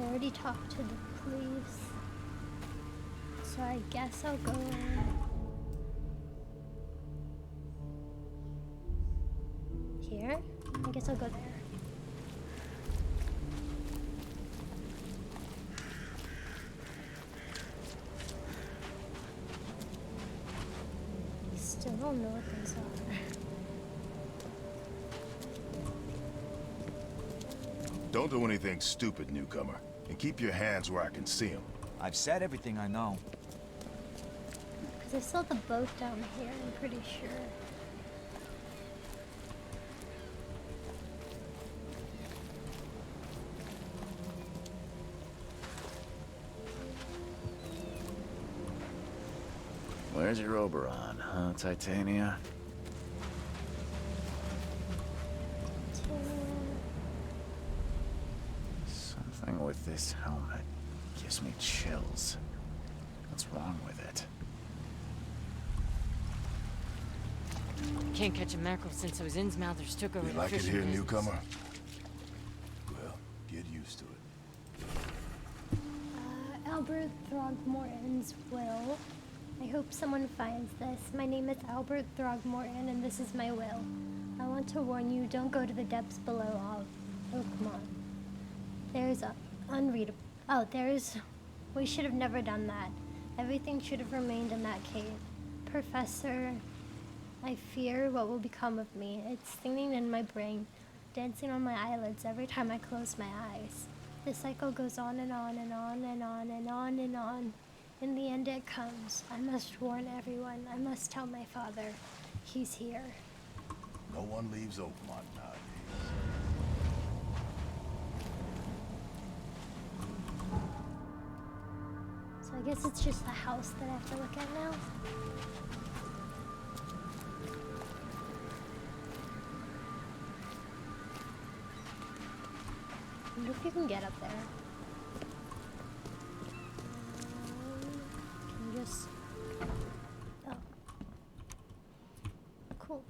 already talked to the police, so I guess I'll go in here. I guess I'll go there. Still don't know what these are. Don't do anything stupid, newcomer. And keep your hands where I can see them. I've said everything I know. Because I saw the boat down here, I'm pretty sure. Where's your Oberon, huh, Titania? Something with this helmet gives me chills. What's wrong with it? Can't catch a mackerel since those Innsmouthers took over You the like it fishing here, business. newcomer? Well, get used to it. Albert Throgmorton's will. I hope someone finds this. My name is Albert Throgmorton, and this is my will. I want to warn you, don't go to the depths below Oakmont. There's a unreadable. Oh, there's. We should have never done that. Everything should have remained in that cave. Professor, I fear what will become of me. It's singing in my brain, dancing on my eyelids every time I close my eyes. The cycle goes on and on and on and on and on and on. In the end it comes. I must warn everyone. I must tell my father. He's here. No one leaves Oakmont nowadays. So I guess it's just the house that I have to look at now. I wonder if you can get up there. Can you just... Oh. Cool.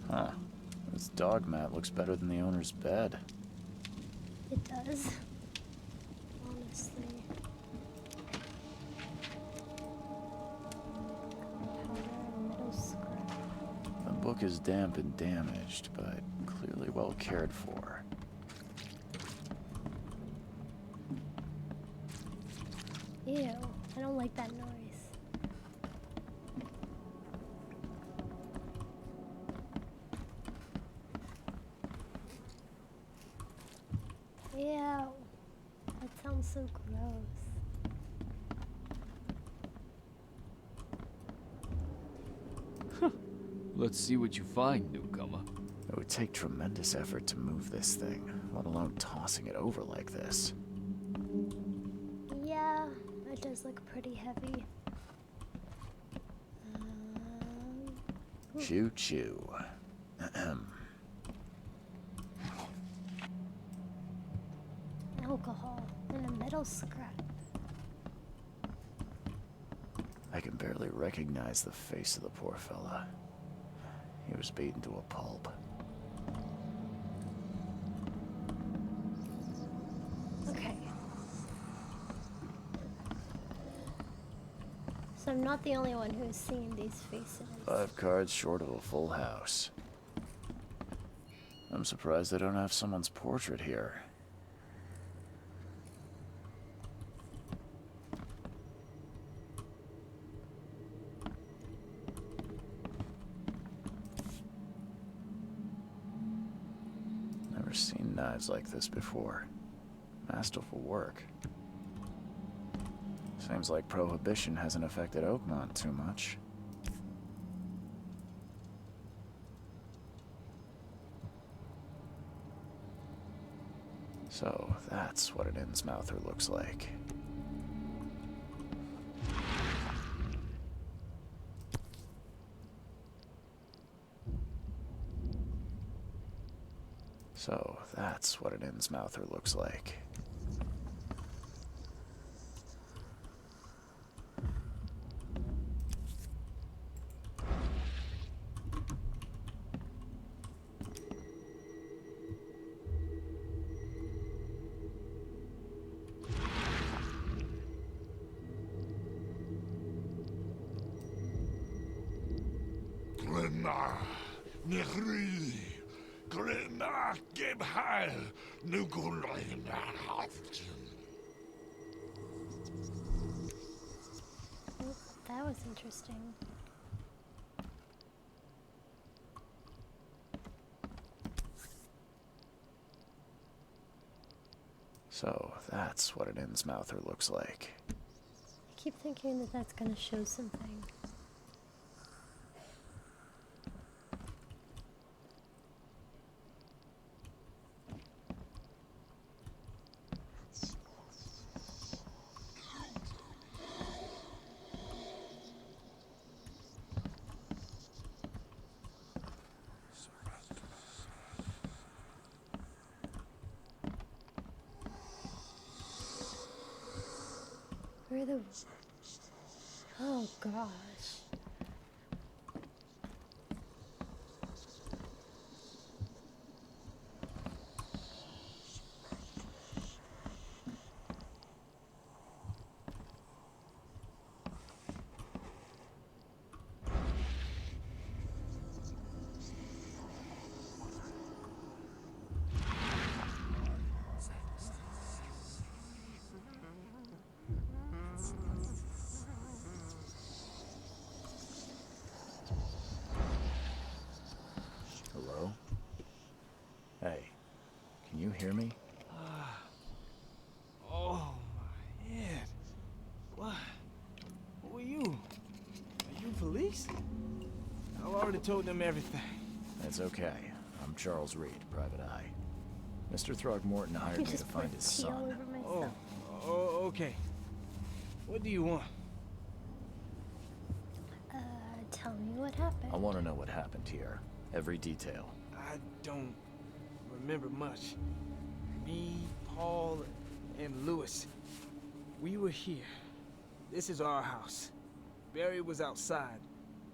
Huh. This dog mat looks better than the owner's bed. It does. Honestly. The book is damp and damaged, but clearly well cared for. Ew, I don't like that noise. Ew, that sounds so gross. Let's see what you find, newcomer. It would take tremendous effort to move this thing, let alone tossing it over like this. Yeah, it does look pretty heavy. Choo choo. Ahem. Alcohol and a metal scrap. I can barely recognize the face of the poor fella. He was beaten to a pulp. Okay. So I'm not the only one who's seen these faces. 5 cards short of a full house. I'm surprised they don't have someone's portrait here. Never seen knives like this before. Masterful work. Seems like Prohibition hasn't affected Oakmont too much. So that's what an Innsmouther looks like. So that's what an Innsmouther looks like. Grima, Nigri, Grima, Gebhal, Nugulina, Oh, that was interesting. So, that's what an Innsmouther looks like. I keep thinking that that's gonna show something. Where are the... Oh gosh. Hello? Hey, can you hear me? Oh, my head. What? Who are you? Are you police? I already told them everything. It's okay. I'm Charles Reed, Private Eye. Mr. Throgmorton hired me to Just find poured his tea all son. over myself. Okay. What do you want? Tell me what happened. I want to know what happened here. Every detail. I don't remember much. Me, Paul, and Lewis. We were here. This is our house. Barry was outside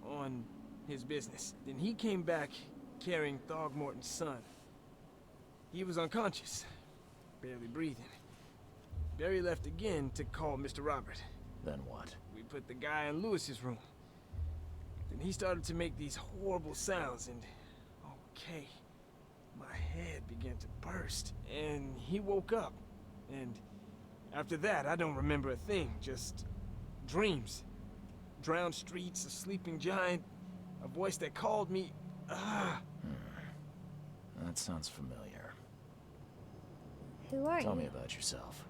on his business. Then he came back carrying Throgmorton's son. He was unconscious, barely breathing. Barry left again to call Mr. Robert. Then what? We put the guy in Lewis's room. Then he started to make these horrible sounds and... Okay. My head began to burst, and he woke up. And after that, I don't remember a thing, just dreams. Drowned streets, a sleeping giant, a voice that called me. That sounds familiar. Who are Tell you? me about yourself.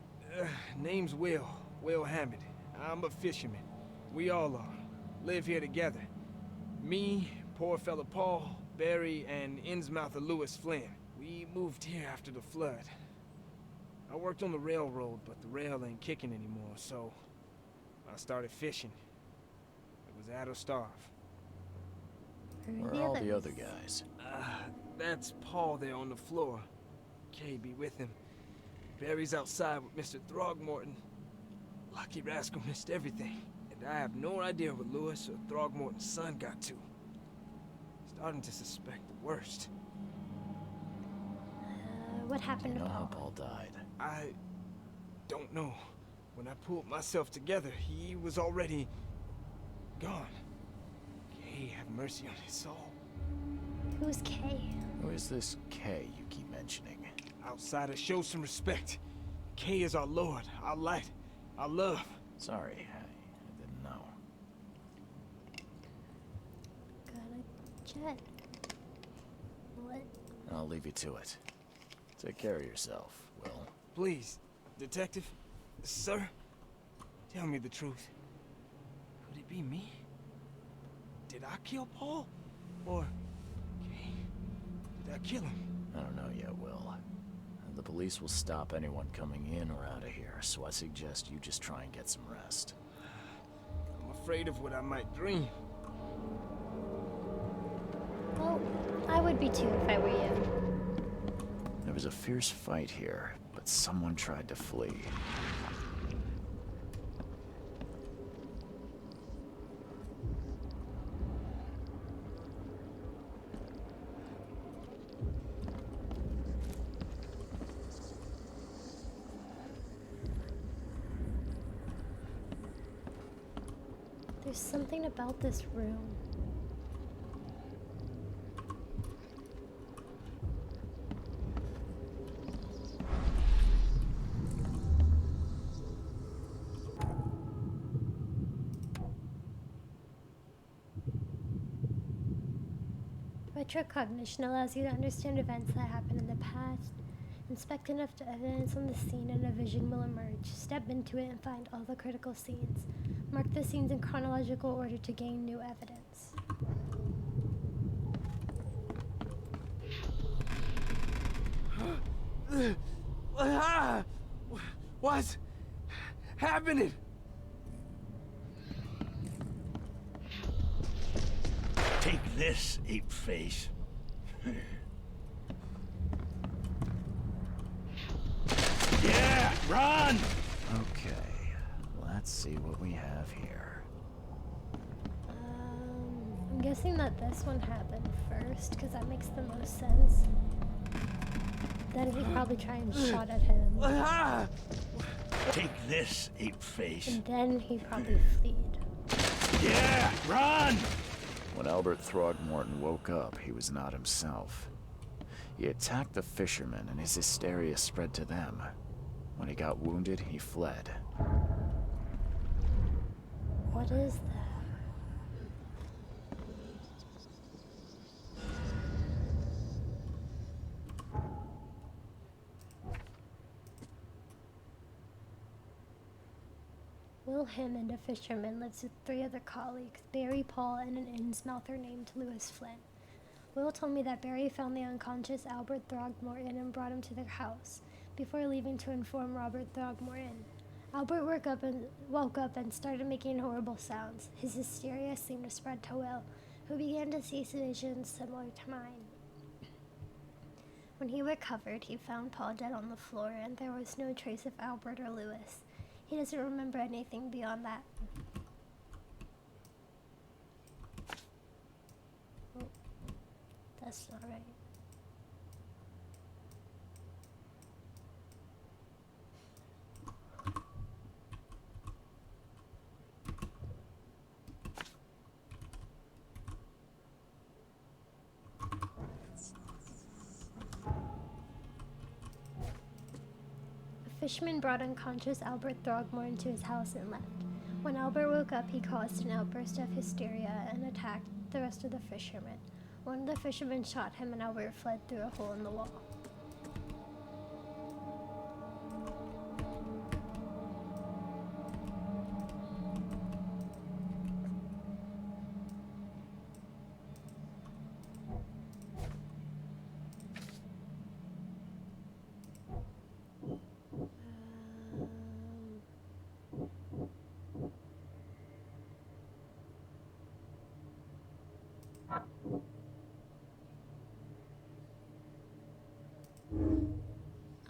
Name's Will Hammond. I'm a fisherman. We all are. Live here together. Me, poor fella Paul, Barry, and Innsmouther Lewis Flynn. We moved here after the flood. I worked on the railroad, but the rail ain't kicking anymore, so I started fishing. It was add or starve. Where are all the other guys? That's Paul there on the floor. Kay be with him. Barry's outside with Mr. Throgmorton. Lucky rascal missed everything, and I have no idea what Lewis or Throgmorton's son got to. Starting to suspect the worst. What happened Do you to know how Paul? Paul died? I don't know. When I pulled myself together, he was already gone. Kay have mercy on his soul. Who's Kay? Who is this K you keep mentioning? Outsiders, show some respect. Kay is our lord, our light, our love. Sorry, I didn't know. Got a jet. What? I'll leave you to it. Take care of yourself, Will. Please, detective, sir, tell me the truth. Could it be me? Did I kill Paul? Or Kay? Did I kill him? I don't know yet, Will. The police will stop anyone coming in or out of here, so I suggest you just try and get some rest. I'm afraid of what I might dream. Well, I would be too if I were you. There was a fierce fight here, but someone tried to flee. There's something about this room. Retrocognition allows you to understand events that happened in the past, inspect enough evidence on the scene, and a vision will emerge. Step into it and find all the critical scenes. Mark the scenes in chronological order to gain new evidence. What's happening? Take this, ape face. Yeah, run! Okay, let's see what we have here. I'm guessing that this one happened first, because that makes the most sense. Then he'd probably try and shot at him. Take this, ape face. And then he'd probably fleed. Yeah, run! When Albert Throgmorton woke up, he was not himself. He attacked the fishermen, and his hysteria spread to them. When he got wounded, he fled. What is that? Will Hammond, a fisherman, lives with 3 other colleagues, Barry, Paul, and an Innsmouther named Lewis Flint. Will told me that Barry found the unconscious Albert Throgmorton and brought him to their house, before leaving to inform Robert Throgmorton. Albert woke up and started making horrible sounds. His hysteria seemed to spread to Will, who began to see visions similar to mine. When he recovered, he found Paul dead on the floor, and there was no trace of Albert or Lewis. He doesn't remember anything beyond that. Oh, that's not right. The fisherman brought unconscious Albert Throgmorton to his house and left. When Albert woke up, he caused an outburst of hysteria and attacked the rest of the fishermen. One of the fishermen shot him, and Albert fled through a hole in the wall.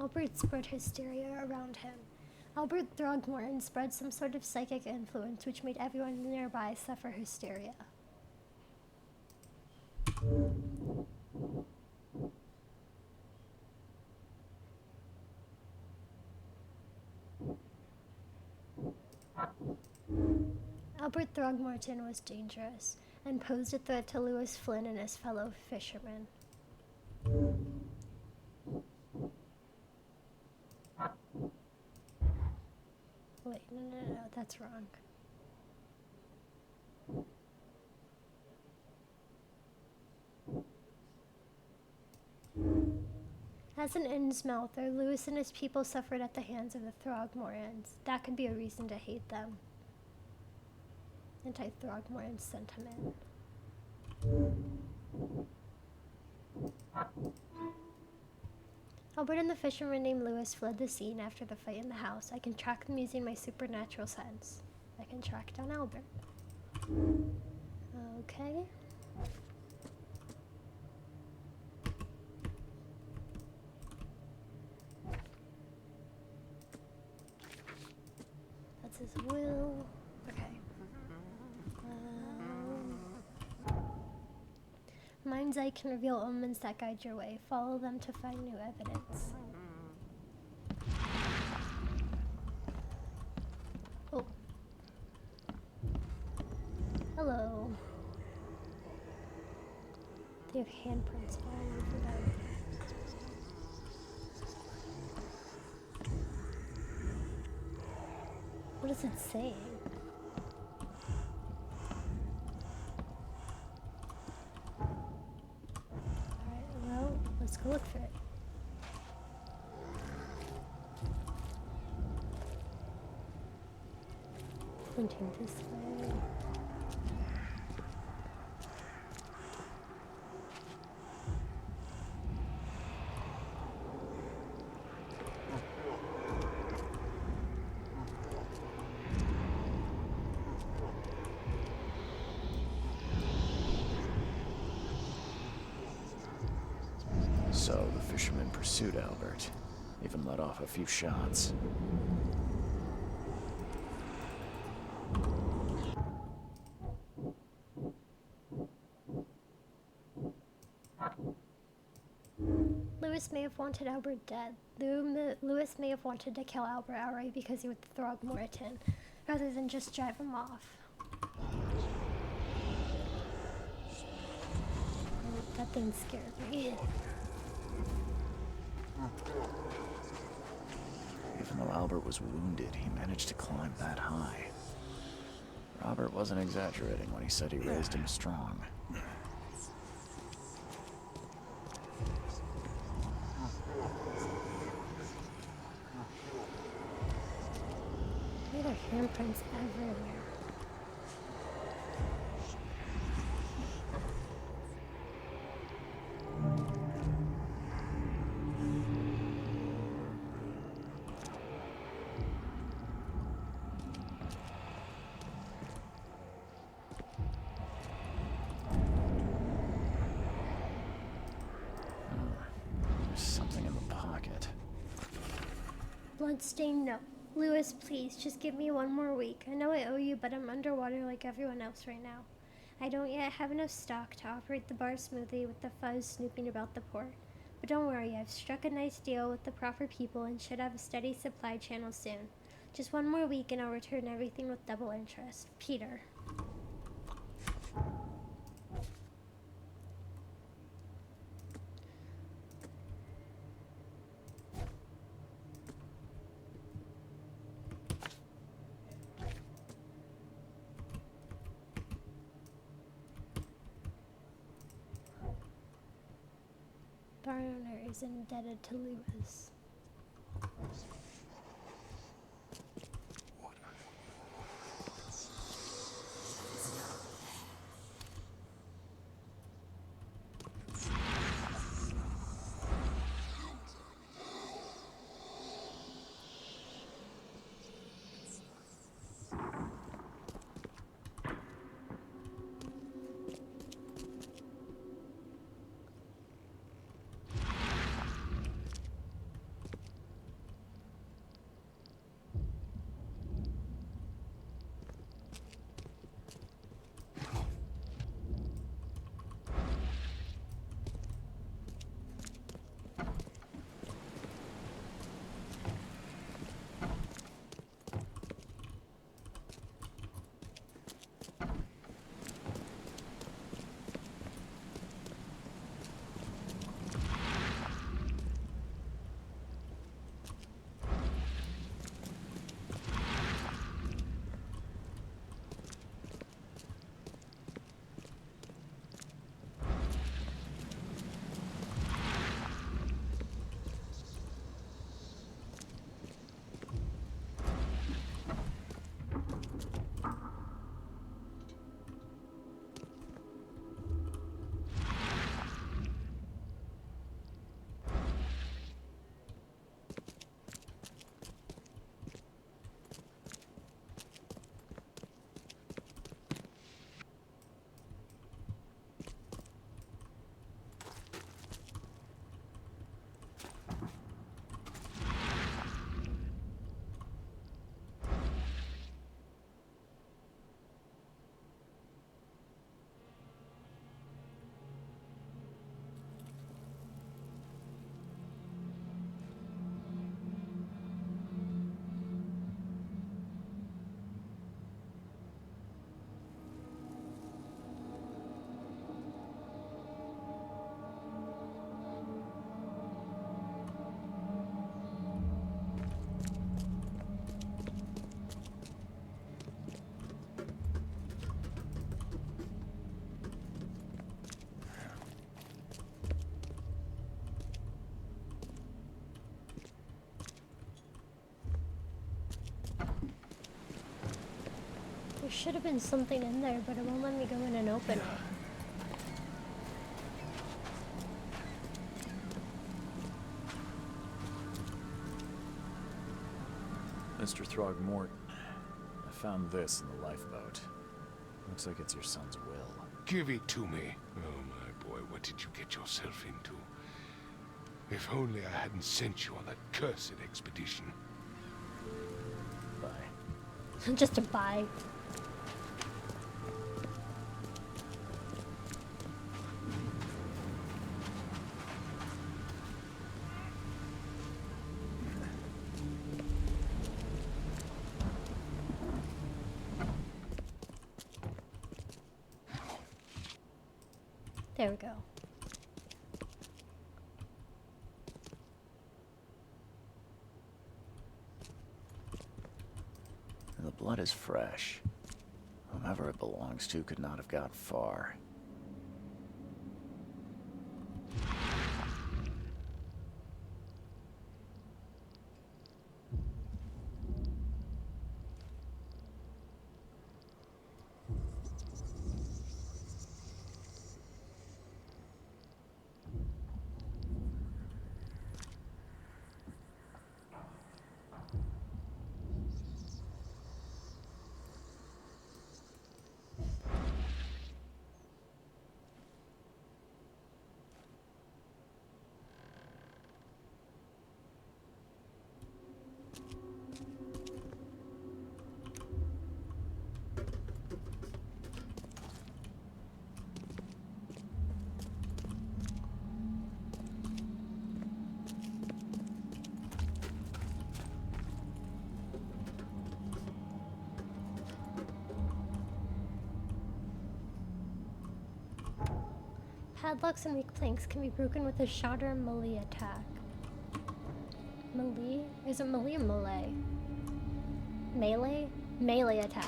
Albert spread hysteria around him. Albert Throgmorton spread some sort of psychic influence which made everyone nearby suffer hysteria. Albert Throgmorton was dangerous and posed a threat to Lewis Flynn and his fellow fishermen. Wait, no, that's wrong. As an Innsmouther, Lewis and his people suffered at the hands of the Throgmortons. That could be a reason to hate them. Anti-Throgmorton sentiment. Albert and the fisherman named Lewis fled the scene after the fight in the house. I can track them using my supernatural sense. I can track down Albert. Okay. That's his will. Okay. Mind's eye can reveal omens that guide your way. Follow them to find new evidence. Oh. Hello. They have handprints all over them. What is it saying? pointing this way. So the fisherman pursued Albert, even let off a few shots. Lewis may have wanted Albert dead. Lewis may have wanted to kill Albert outright because he was Throgmorton, rather than just drive him off. That thing scared me. Even though Albert was wounded, he managed to climb that high. Robert wasn't exaggerating when he said he raised him strong. There are handprints everywhere. There's something in the pocket. Bloodstained note. Lewis, please, just give me one more week. I know I owe you, but I'm underwater like everyone else right now. I don't yet have enough stock to operate the bar smoothly with the fuzz snooping about the port. But don't worry, I've struck a nice deal with the proper people and should have a steady supply channel soon. Just one more week and I'll return everything with double interest. Peter. Bar owner is indebted to Lewis. There should have been something in there, but it won't let me go in and open it. Mr. Throgmorton, I found this in the lifeboat. Looks like it's your son's will. Give it to me. Oh, my boy, what did you get yourself into? If only I hadn't sent you on that cursed expedition. Bye. Just a buy. There we go. The blood is fresh. Whomever it belongs to could not have got far. Padlocks and weak planks can be broken with a shot or melee attack. Melee? Is it melee or melee? Melee? Melee attack.